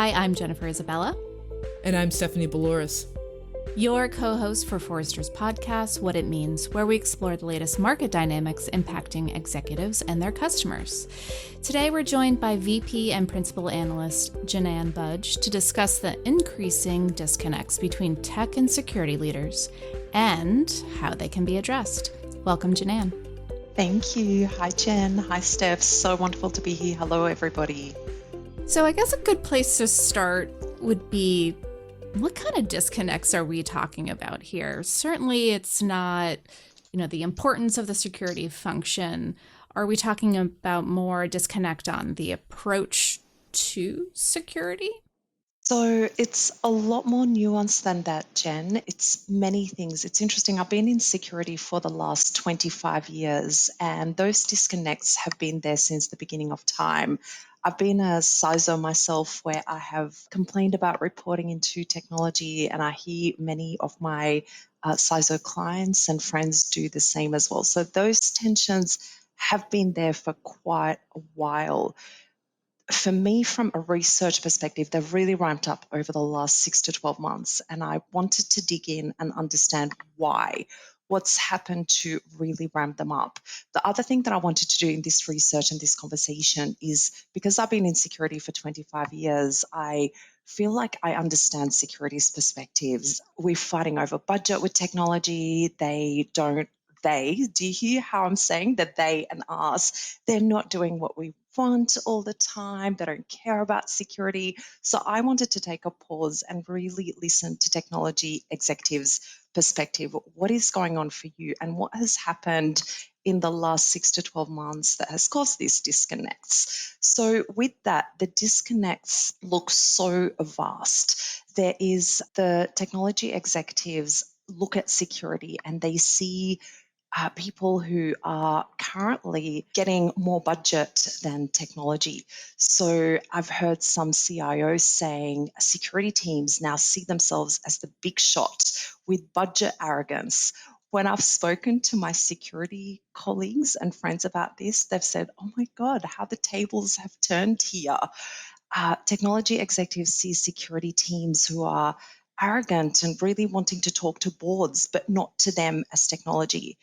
Hi, I'm Jennifer Isabella. And I'm Stephanie Baloris. Your co-host for Forrester's podcast, What It Means, where we explore the latest market dynamics impacting executives and their customers. Today, we're joined by VP and Principal Analyst Janan Budge to discuss the increasing disconnects between tech and security leaders and how they can be addressed. Welcome, Janan. Thank you. Hi, Jen. Hi, Steph. So wonderful to be here. Hello, everybody. So I guess a good place to start would be, what kind of disconnects are we talking about here? Certainly it's not, the importance of the security function. Are we talking about more disconnect on the approach to security? So it's a lot more nuanced than that, Jen. It's many things. It's interesting. I've been in security for the last 25 years, and those disconnects have been there since the beginning of time. I've been a CISO myself where I have complained about reporting into technology, and I hear many of my CISO clients and friends do the same as well. So those tensions have been there for quite a while. For me, from a research perspective, they've really ramped up over the last 6 to 12 months. And I wanted to dig in and understand why, what's happened to really ramp them up. The other thing that I wanted to do in this research and this conversation is, because I've been in security for 25 years, I feel like I understand security's perspectives. We're fighting over budget with technology. Do you hear how I'm saying that they and us, they're not doing what we want all the time. They don't care about security. So I wanted to take a pause and really listen to technology executives' perspective. What is going on for you and what has happened in the last 6 to 12 months that has caused these disconnects? So with that, the disconnects look so vast. There is the technology executives look at security and they see people who are currently getting more budget than technology. So I've heard some CIOs saying security teams now see themselves as the big shot with budget arrogance. When I've spoken to my security colleagues and friends about this, they've said, oh my God, how the tables have turned here. Technology executives see security teams who are arrogant and really wanting to talk to boards, but not to them as technology.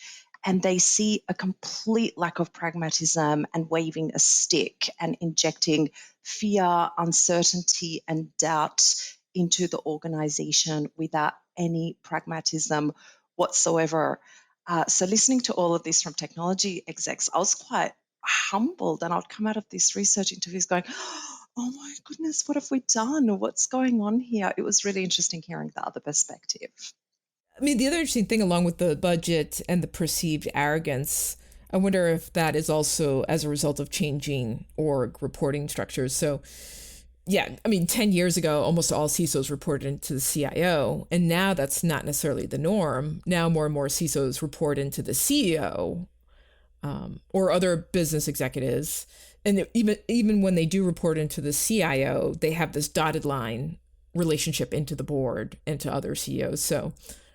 And they see a complete lack of pragmatism and waving a stick and injecting fear, uncertainty, and doubt into the organization without any pragmatism whatsoever. So listening to all of this from technology execs, I was quite humbled, and I'd come out of this research interviews going, oh my goodness, what have we done? What's going on here? It was really interesting hearing the other perspective. I mean, the other interesting thing along with the budget and the perceived arrogance, I wonder if that is also as a result of changing org reporting structures. So, 10 years ago, almost all CISOs reported into the CIO, and now that's not necessarily the norm. Now more and more CISOs report into the CEO or other business executives. And even when they do report into the CIO, they have this dotted line relationship into the board and to other CEOs. So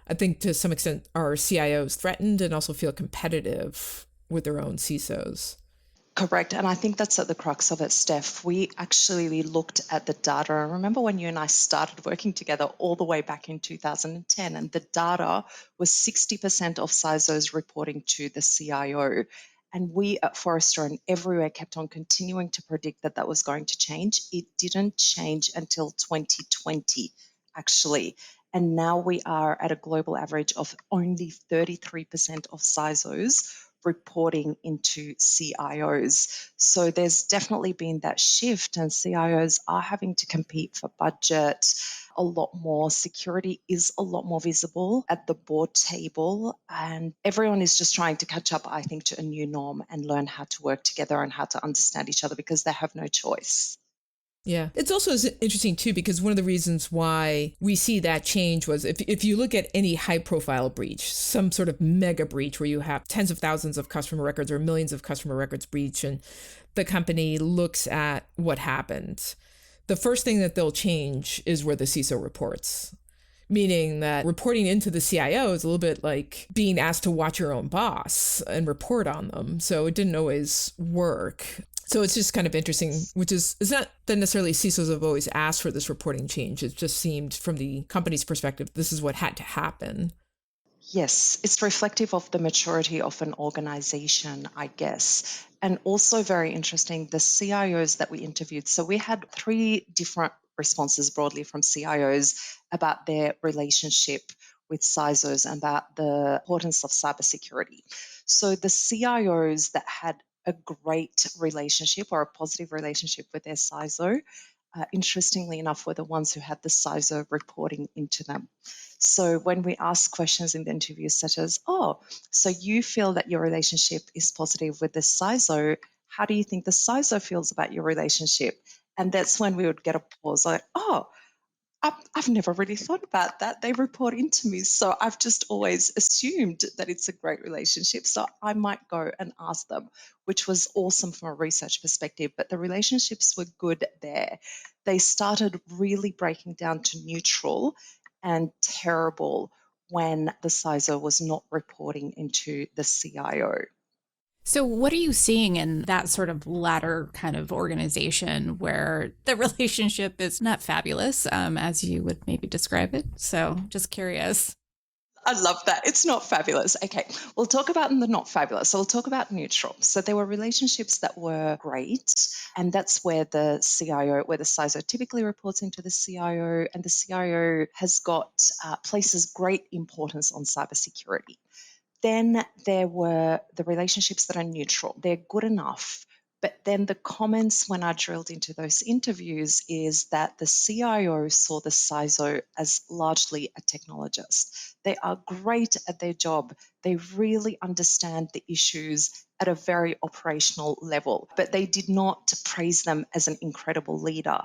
I think to some extent our CIOs threatened and also feel competitive with their own CISOs. Correct. And I think that's at the crux of it, Steph. We looked at the data. I remember when you and I started working together all the way back in 2010, and the data was 60% of CISOs reporting to the CIO. And we at Forrester and everywhere kept on continuing to predict that was going to change. It didn't change until 2020, actually. And now we are at a global average of only 33% of CISOs reporting into CIOs. So there's definitely been that shift, and CIOs are having to compete for budget a lot more. Security is a lot more visible at the board table, and everyone is just trying to catch up, I think, to a new norm and learn how to work together and how to understand each other because they have no choice. Yeah. It's also interesting, too, because one of the reasons why we see that change was if you look at any high profile breach, some sort of mega breach where you have tens of thousands of customer records or millions of customer records breach, and the company looks at what happened, the first thing that they'll change is where the CISO reports. Meaning that reporting into the CIO is a little bit like being asked to watch your own boss and report on them. So it didn't always work. So it's just kind of interesting, which is not that necessarily CISOs have always asked for this reporting change. It just seemed from the company's perspective, this is what had to happen. Yes, it's reflective of the maturity of an organization, I guess. And also very interesting, the CIOs that we interviewed. So we had three different responses broadly from CIOs about their relationship with CISOs and about the importance of cybersecurity. So the CIOs that had a great relationship or a positive relationship with their CISO, interestingly enough, were the ones who had the CISO reporting into them. So when we ask questions in the interview, such as, oh, so you feel that your relationship is positive with the CISO, how do you think the CISO feels about your relationship? And that's when we would get a pause like, oh, I've never really thought about that. They report into me. So I've just always assumed that it's a great relationship. So I might go and ask them, which was awesome from a research perspective. But the relationships were good there. They started really breaking down to neutral and terrible when the CISO was not reporting into the CIO. So, what are you seeing in that sort of latter kind of organization where the relationship is not fabulous, as you would maybe describe it? So, just curious. I love that. It's not fabulous. Okay, we'll talk about the not fabulous. So we'll talk about neutral. So there were relationships that were great, and that's where the CIO, where the CISO typically reports into the CIO, and the CIO has got places great importance on cybersecurity. Then there were the relationships that are neutral. They're good enough. But then the comments when I drilled into those interviews is that the CIO saw the CISO as largely a technologist. They are great at their job. They really understand the issues at a very operational level, but they did not praise them as an incredible leader.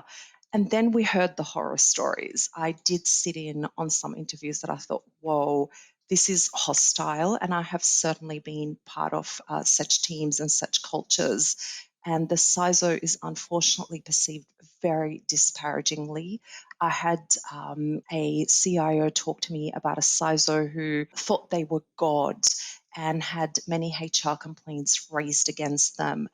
And then we heard the horror stories. I did sit in on some interviews that I thought, whoa, this is hostile. And I have certainly been part of such teams and such cultures. And the CISO is unfortunately perceived very disparagingly. I had a CIO talk to me about a CISO who thought they were God and had many HR complaints raised against them.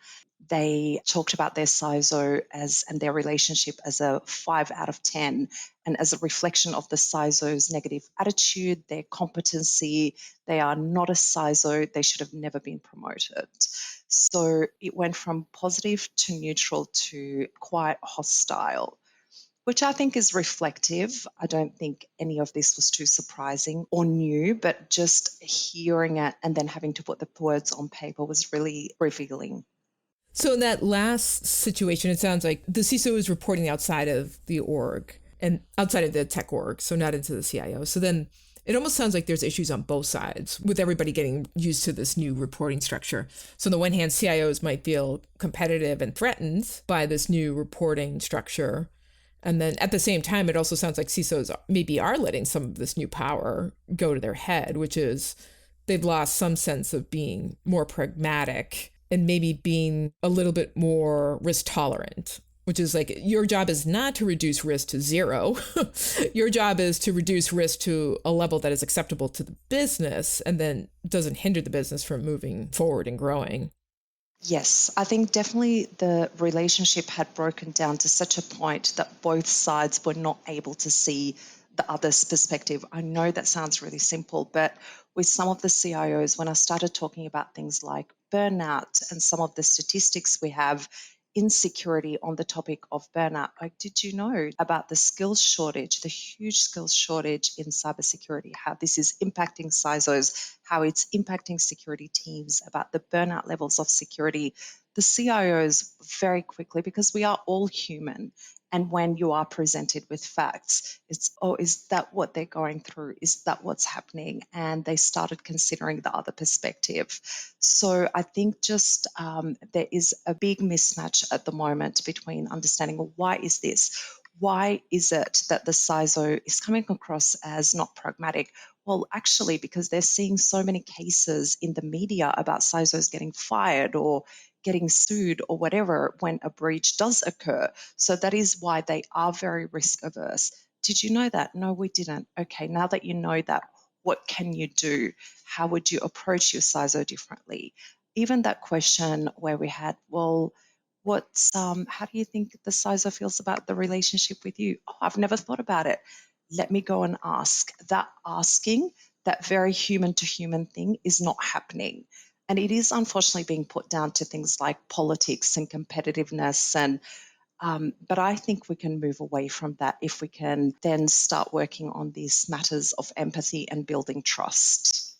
They talked about their CISO as and their relationship as a 5 out of 10, and as a reflection of the CISO's negative attitude, their competency. They are not a CISO. They should have never been promoted. So it went from positive to neutral to quite hostile, which I think is reflective. I don't think any of this was too surprising or new, but just hearing it and then having to put the words on paper was really revealing. So in that last situation, it sounds like the CISO is reporting outside of the org and outside of the tech org, so not into the CIO. So then it almost sounds like there's issues on both sides with everybody getting used to this new reporting structure. So on the one hand, CIOs might feel competitive and threatened by this new reporting structure. And then at the same time, it also sounds like CISOs maybe are letting some of this new power go to their head, which is they've lost some sense of being more pragmatic and maybe being a little bit more risk tolerant, which is like your job is not to reduce risk to zero. Your job is to reduce risk to a level that is acceptable to the business and then doesn't hinder the business from moving forward and growing. Yes, I think definitely the relationship had broken down to such a point that both sides were not able to see the other's perspective. I know that sounds really simple, but with some of the CIOs, when I started talking about things like burnout and some of the statistics we have in security on the topic of burnout, like, did you know about the skills shortage, the huge skills shortage in cybersecurity, how this is impacting CISOs, how it's impacting security teams, about the burnout levels of security? The CIOs very quickly, because we are all human. And when you are presented with facts, it's, oh, is that what they're going through? Is that what's happening? And they started considering the other perspective. So I think just there is a big mismatch at the moment between understanding, well, why is this? Why is it that the CISO is coming across as not pragmatic? Well, actually, because they're seeing so many cases in the media about CISOs getting fired or getting sued or whatever when a breach does occur. So that is why they are very risk averse. Did you know that? No, we didn't. Okay, now that you know that, what can you do? How would you approach your CISO differently? Even that question where we had, well, How do you think the CISO feels about the relationship with you? Oh, I've never thought about it. Let me go and ask. That asking, that very human to human thing is not happening. And it is unfortunately being put down to things like politics and competitiveness. But I think we can move away from that if we can then start working on these matters of empathy and building trust.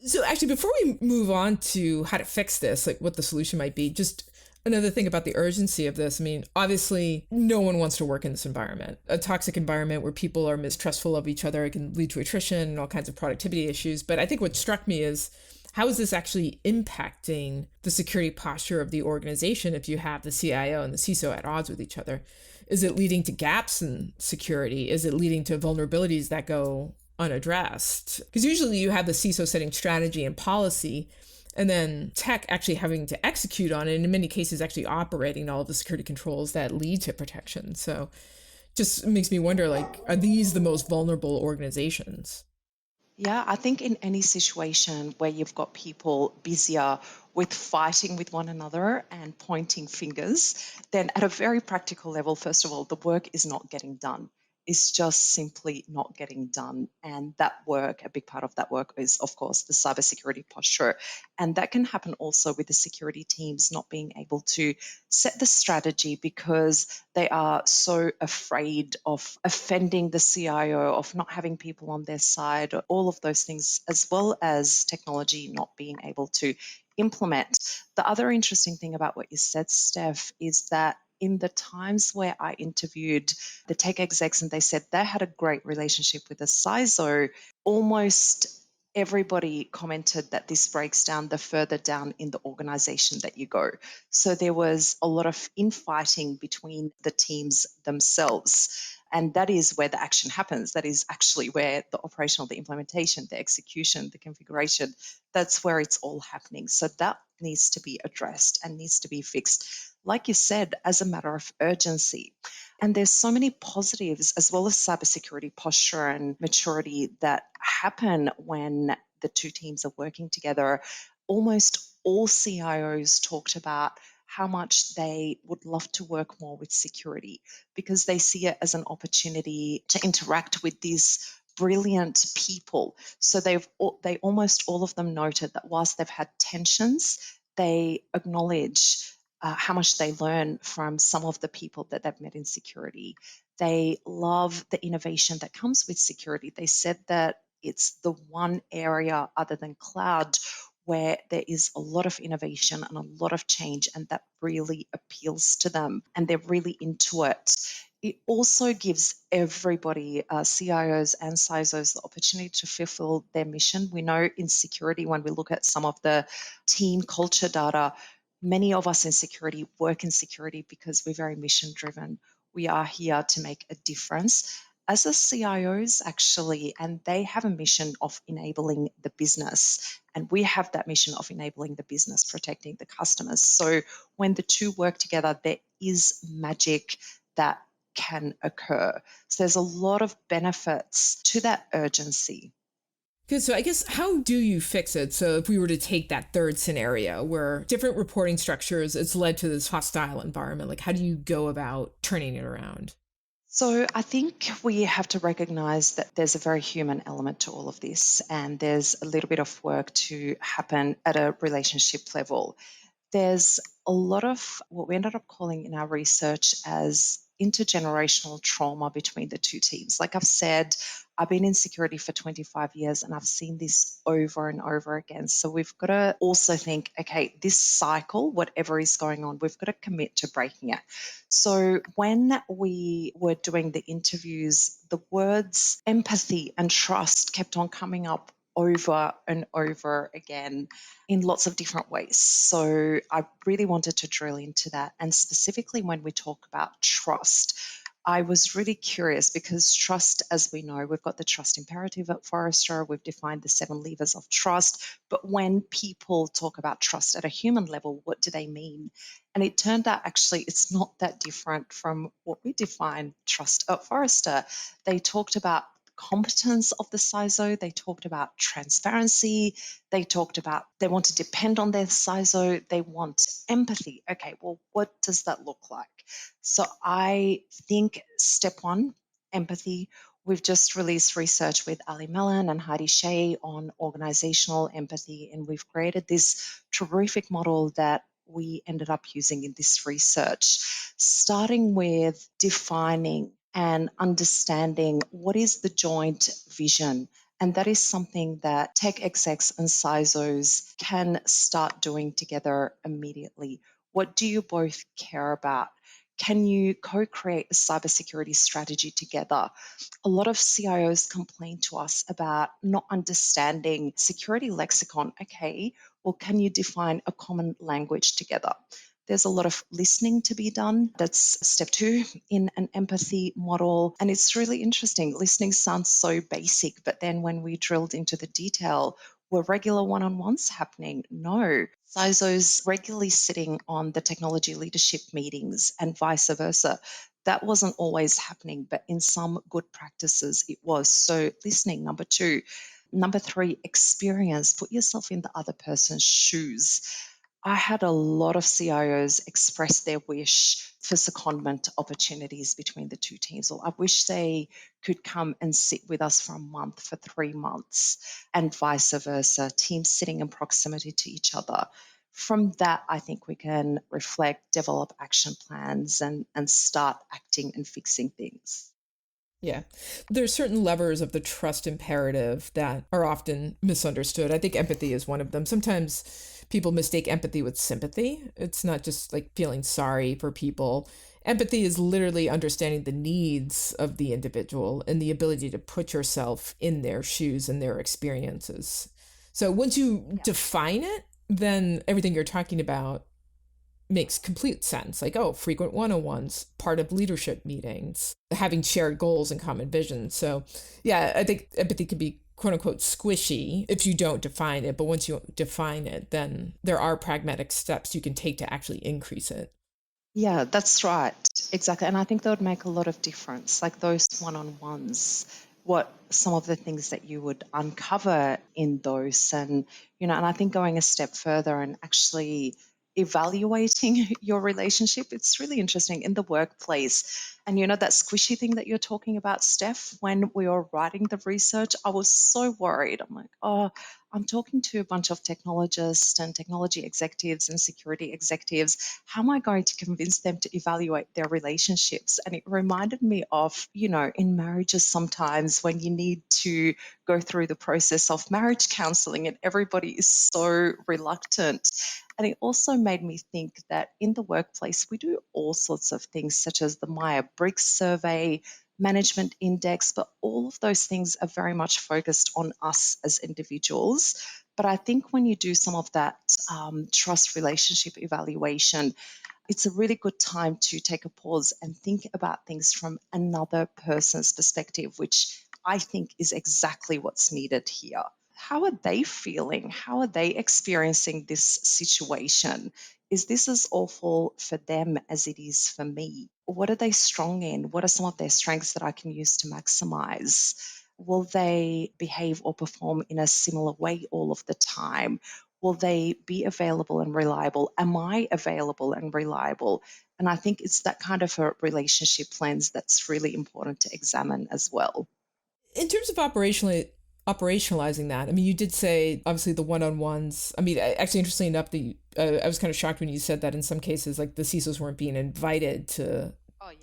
So actually, before we move on to how to fix this, like what the solution might be, just another thing about the urgency of this. I mean, obviously, no one wants to work in this environment, a toxic environment where people are mistrustful of each other. It can lead to attrition and all kinds of productivity issues. But I think what struck me is how is this actually impacting the security posture of the organization if you have the CIO and the CISO at odds with each other? Is it leading to gaps in security? Is it leading to vulnerabilities that go unaddressed? Because usually you have the CISO setting strategy and policy, and then tech actually having to execute on it, and in many cases actually operating all of the security controls that lead to protection. So just makes me wonder, like, are these the most vulnerable organizations? Yeah, I think in any situation where you've got people busier with fighting with one another and pointing fingers, then at a very practical level, first of all, the work is not getting done. It's just simply not getting done. And that work, a big part of that work is, of course, the cybersecurity posture. And that can happen also with the security teams not being able to set the strategy because they are so afraid of offending the CIO, of not having people on their side, all of those things, as well as technology not being able to implement. The other interesting thing about what you said, Steph, is that in the times where I interviewed the tech execs and they said they had a great relationship with the CISO, almost everybody commented that this breaks down the further down in the organization that you go. So there was a lot of infighting between the teams themselves. And that is where the action happens. That is actually where the operational, the implementation, the execution, the configuration, that's where it's all happening. So that needs to be addressed and needs to be fixed, like you said, as a matter of urgency. And there's so many positives as well as cybersecurity posture and maturity that happen when the two teams are working together. Almost all CIOs talked about how much they would love to work more with security because they see it as an opportunity to interact with these brilliant people. So they almost all of them noted that whilst they've had tensions, they acknowledge how much they learn from some of the people that they've met in security. They love the innovation that comes with security. They said that it's the one area other than cloud where there is a lot of innovation and a lot of change, and that really appeals to them, and they're really into it. It also gives everybody, CIOs and CISOs, the opportunity to fulfill their mission. We know in security, when we look at some of the team culture data, many of us in security work in security because we're very mission driven. We are here to make a difference as a CIOs, actually, and they have a mission of enabling the business. And we have that mission of enabling the business, protecting the customers. So when the two work together, there is magic that can occur. So there's a lot of benefits to that urgency. Good. So I guess how do you fix it? So if we were to take that third scenario where different reporting structures, it's led to this hostile environment, like how do you go about turning it around? So I think we have to recognize that there's a very human element to all of this, and there's a little bit of work to happen at a relationship level. There's a lot of what we ended up calling in our research as intergenerational trauma between the two teams. Like I've said, I've been in security for 25 years and I've seen this over and over again. So we've got to also think, okay, this cycle, whatever is going on, we've got to commit to breaking it. So when we were doing the interviews, the words empathy and trust kept on coming up over and over again in lots of different ways. So I really wanted to drill into that. And specifically when we talk about trust, I was really curious because trust, as we know, we've got the trust imperative at Forrester, we've defined the 7 levers of trust. But when people talk about trust at a human level, what do they mean? And it turned out actually it's not that different from what we define trust at Forrester. They talked about competence of the CISO. They talked about transparency. They talked about they want to depend on their CISO. They want empathy. Okay, well, what does that look like? So I think step one, empathy. We've just released research with Ali Mellon and Heidi Shea on organizational empathy, and we've created this terrific model that we ended up using in this research, starting with defining and understanding what is the joint vision. And that is something that tech execs and CISOs can start doing together immediately. What do you both care about? Can you co create a cybersecurity strategy together? A lot of CIOs complain to us about not understanding security lexicon. Okay, well, can you define a common language together? There's a lot of listening to be done. That's step two in an empathy model. And it's really interesting. Listening sounds so basic, but then when we drilled into the detail, were regular one on ones happening? No. CISOs regularly sitting on the technology leadership meetings and vice versa. That wasn't always happening, but in some good practices it was. So, listening, number two. Number three, experience. Put yourself in the other person's shoes. I had a lot of CIOs express their wish for secondment opportunities between the two teams, or I wish they could come and sit with us for a month, for 3 months, and vice versa, teams sitting in proximity to each other. From that, I think we can reflect, develop action plans, and start acting and fixing things. Yeah. There's certain levers of the trust imperative that are often misunderstood. I think empathy is one of them. Sometimes people mistake empathy with sympathy. It's not just like feeling sorry for people. Empathy is literally understanding the needs of the individual and the ability to put yourself in their shoes and their experiences. So once you define it, then everything you're talking about makes complete sense. Like, oh, frequent one-on-ones, part of leadership meetings, having shared goals and common vision. So yeah, I think empathy can be quote unquote squishy if you don't define it. But once you define it, then there are pragmatic steps you can take to actually increase it. Yeah, that's right. Exactly. And I think that would make a lot of difference. Like those one on ones, what some of the things that you would uncover in those. And I think going a step further and actually evaluating your relationship, it's really interesting in the workplace. And that squishy thing that you're talking about, Steph, when we were writing the research, I was so worried. I'm like, oh, I'm talking to a bunch of technologists and technology executives and security executives. How am I going to convince them to evaluate their relationships? And it reminded me of, in marriages sometimes when you need to go through the process of marriage counseling and everybody is so reluctant. And it also made me think that in the workplace, we do all sorts of things, such as the Myers-Briggs survey, management index, but all of those things are very much focused on us as individuals. But I think when you do some of that trust relationship evaluation, it's a really good time to take a pause and think about things from another person's perspective, which I think is exactly what's needed here. How are they feeling? How are they experiencing this situation? Is this as awful for them as it is for me? What are they strong in? What are some of their strengths that I can use to maximize? Will they behave or perform in a similar way all of the time? Will they be available and reliable? Am I available and reliable? And I think it's that kind of a relationship lens that's really important to examine as well. In terms of operationalizing that, I mean, you did say obviously the one-on-ones. I mean, actually, interestingly enough, I was kind of shocked when you said that in some cases, like the CISOs weren't being invited to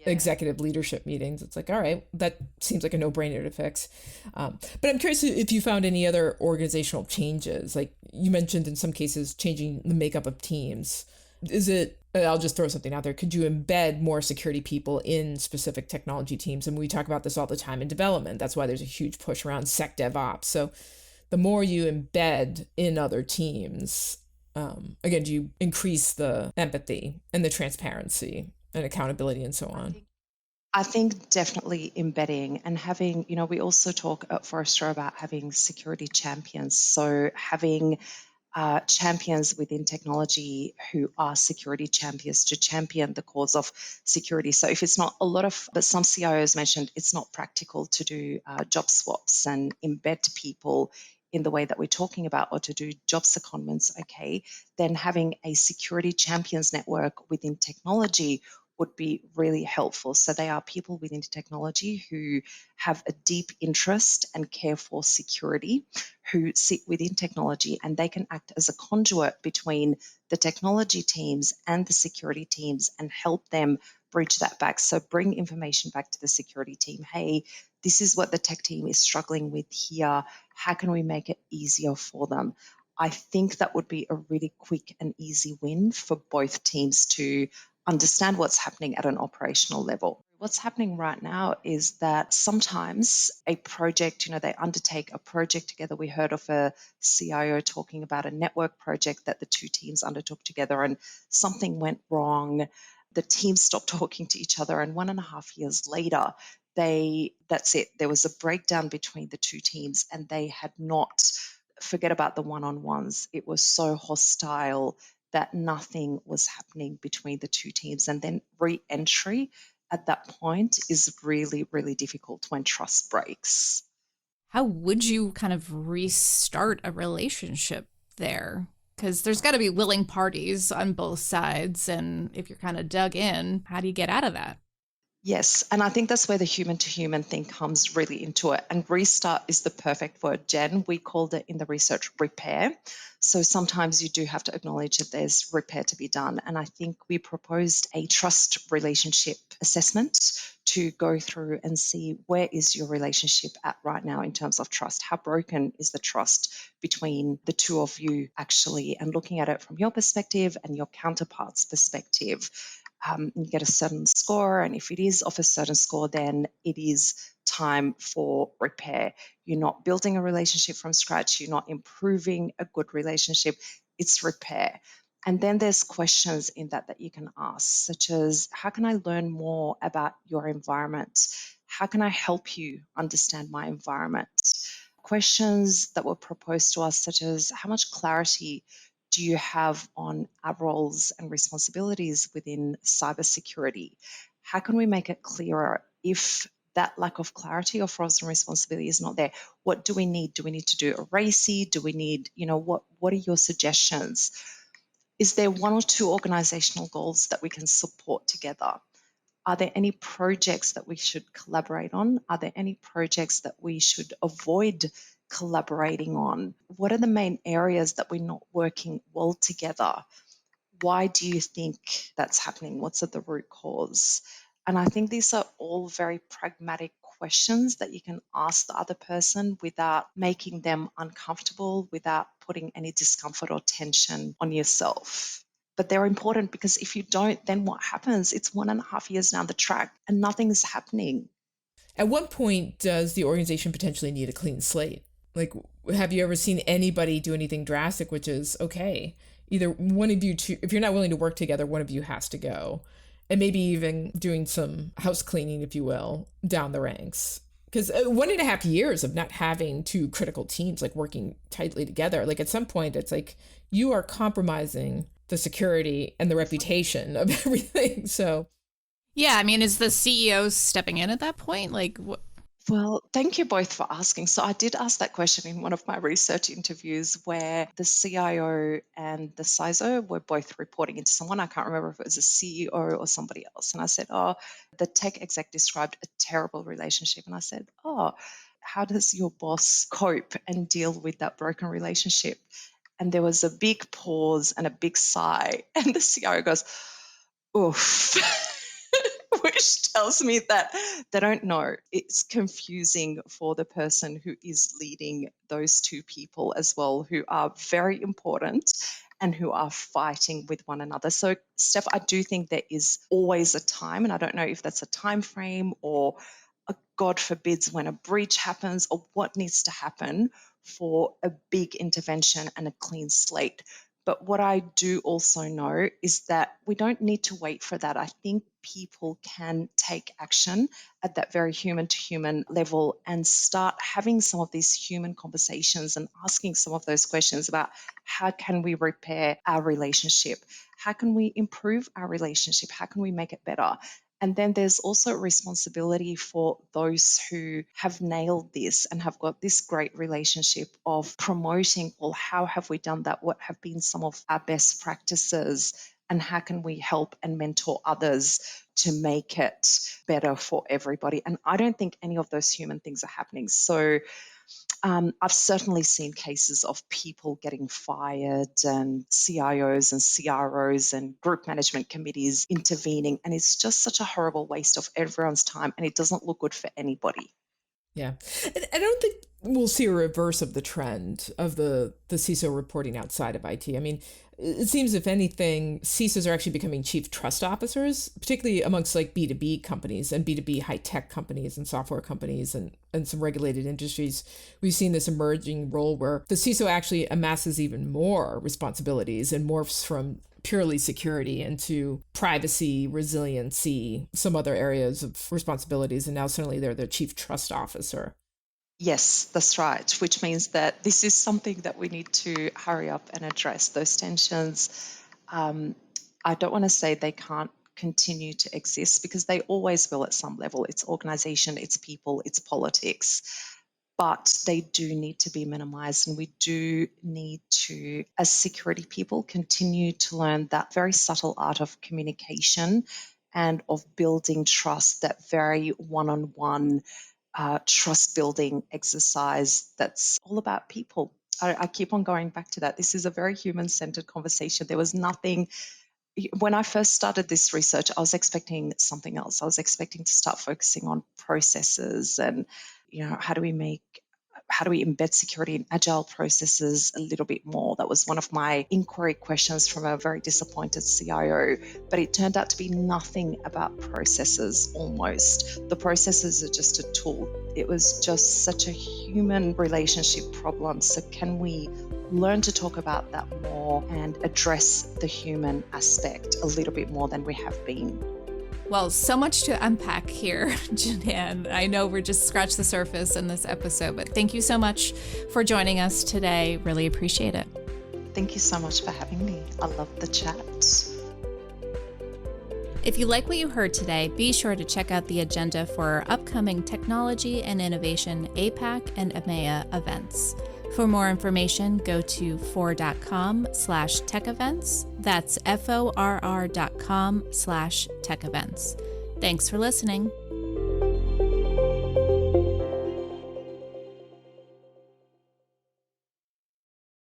executive leadership meetings. It's like, all right, that seems like a no-brainer to fix. But I'm curious if you found any other organizational changes. Like you mentioned in some cases, changing the makeup of teams. Is it, I'll just throw something out there. Could you embed more security people in specific technology teams? And we talk about this all the time in development. That's why there's a huge push around SecDevOps. So the more you embed in other teams, again, do you increase the empathy and the transparency and accountability and so on? I think definitely embedding and having, we also talk at Forrester about having security champions. So having champions within technology who are security champions to champion the cause of security. So if it's not a lot of, but some CIOs mentioned it's not practical to do job swaps and embed people in the way that we're talking about, or to do job secondments, okay, then having a security champions network within technology would be really helpful. So they are people within technology who have a deep interest and care for security, who sit within technology, and they can act as a conduit between the technology teams and the security teams and help them bridge that back. So bring information back to the security team. Hey, this is what the tech team is struggling with here. How can we make it easier for them? I think that would be a really quick and easy win for both teams to understand what's happening at an operational level. What's happening right now is that sometimes a project, they undertake a project together. We heard of a CIO talking about a network project that the two teams undertook together, and something went wrong. The teams stopped talking to each other, and 1.5 years later, that's it. There was a breakdown between the two teams, and they had not, forget about the one-on-ones. It was so hostile that nothing was happening between the two teams. And then re-entry at that point is really, really difficult when trust breaks. How would you kind of restart a relationship there? Because there's got to be willing parties on both sides. And if you're kind of dug in, how do you get out of that? Yes, and I think that's where the human to human thing comes really into it. And restart is the perfect word, Jen. We called it in the research repair. So sometimes you do have to acknowledge that there's repair to be done. And I think we proposed a trust relationship assessment to go through and see where is your relationship at right now in terms of trust. How broken is the trust between the two of you actually, and looking at it from your perspective and your counterpart's perspective. You get a certain score, and if it is of a certain score, then it is time for repair. You're not building a relationship from scratch, you're not improving a good relationship, it's repair. And then there's questions in that you can ask, such as, how can I learn more about your environment? How can I help you understand my environment? Questions that were proposed to us, such as, how much clarity do you have on our roles and responsibilities within cybersecurity? How can we make it clearer if that lack of clarity of roles and responsibility is not there? What do we need? Do we need to do a RACI? Do we need, what are your suggestions? Is there one or two organizational goals that we can support together? Are there any projects that we should collaborate on? Are there any projects that we should avoid collaborating on? What are the main areas that we're not working well together? Why do you think that's happening? What's at the root cause? And I think these are all very pragmatic questions that you can ask the other person without making them uncomfortable, without putting any discomfort or tension on yourself. But they're important, because if you don't, then what happens? It's 1.5 years down the track and nothing is happening. At what point does the organization potentially need a clean slate? Like, have you ever seen anybody do anything drastic, which is, okay, either one of you two, if you're not willing to work together, one of you has to go. And maybe even doing some house cleaning, if you will, down the ranks. Because 1.5 years of not having two critical teams like working tightly together, like at some point, it's like you are compromising the security and the reputation of everything. So Yeah, I mean, is the CEO stepping in at that point? Like, Well, thank you both for asking. So I did ask that question in one of my research interviews, where the CIO and the CISO were both reporting into someone. I can't remember if it was a CEO or somebody else. And I said, oh, the tech exec described a terrible relationship. And I said, oh, how does your boss cope and deal with that broken relationship? And there was a big pause and a big sigh. And the CIO goes, oof. Which tells me that they don't know. It's confusing for the person who is leading those two people as well, who are very important and who are fighting with one another. So, Steph, I do think there is always a time, and I don't know if that's a time frame or a God forbids when a breach happens, or what needs to happen for a big intervention and a clean slate. But what I do also know is that we don't need to wait for that. I think people can take action at that very human to human level and start having some of these human conversations and asking some of those questions about how can we repair our relationship? How can we improve our relationship? How can we make it better? And then there's also a responsibility for those who have nailed this and have got this great relationship of promoting, well, how have we done that? What have been some of our best practices? And how can we help and mentor others to make it better for everybody? And I don't think any of those human things are happening. So I've certainly seen cases of people getting fired and CIOs and CROs and group management committees intervening. And it's just such a horrible waste of everyone's time, and it doesn't look good for anybody. Yeah. And I don't think we'll see a reverse of the trend of the CISO reporting outside of IT. I mean, it seems, if anything, CISOs are actually becoming chief trust officers, particularly amongst like B2B companies and B2B high-tech companies and software companies and some regulated industries. We've seen this emerging role where the CISO actually amasses even more responsibilities and morphs from purely security into privacy, resiliency, some other areas of responsibilities. And now suddenly they're the chief trust officer. Yes, that's right, which means that this is something that we need to hurry up and address. Those tensions, I don't want to say they can't continue to exist, because they always will at some level. It's organization, it's people, it's politics. But they do need to be minimized. And we do need to, as security people, continue to learn that very subtle art of communication and of building trust, that very one-on-one trust building exercise that's all about people. I keep on going back to that. This is a very human centered conversation. There was nothing. When I first started this research, I was expecting something else. I was expecting to start focusing on processes and, how do we embed security in agile processes a little bit more? That was one of my inquiry questions from a very disappointed CIO, but it turned out to be nothing about processes almost. The processes are just a tool. It was just such a human relationship problem. So can we learn to talk about that more and address the human aspect a little bit more than we have been? Well, so much to unpack here, Janan. I know we're just scratched the surface in this episode, but thank you so much for joining us today. Really appreciate it. Thank you so much for having me. I love the chat. If you like what you heard today, be sure to check out the agenda for our upcoming Technology and Innovation APAC and EMEA events. For more information, go to for.com/tech events. That's forr.com/tech events. Thanks for listening.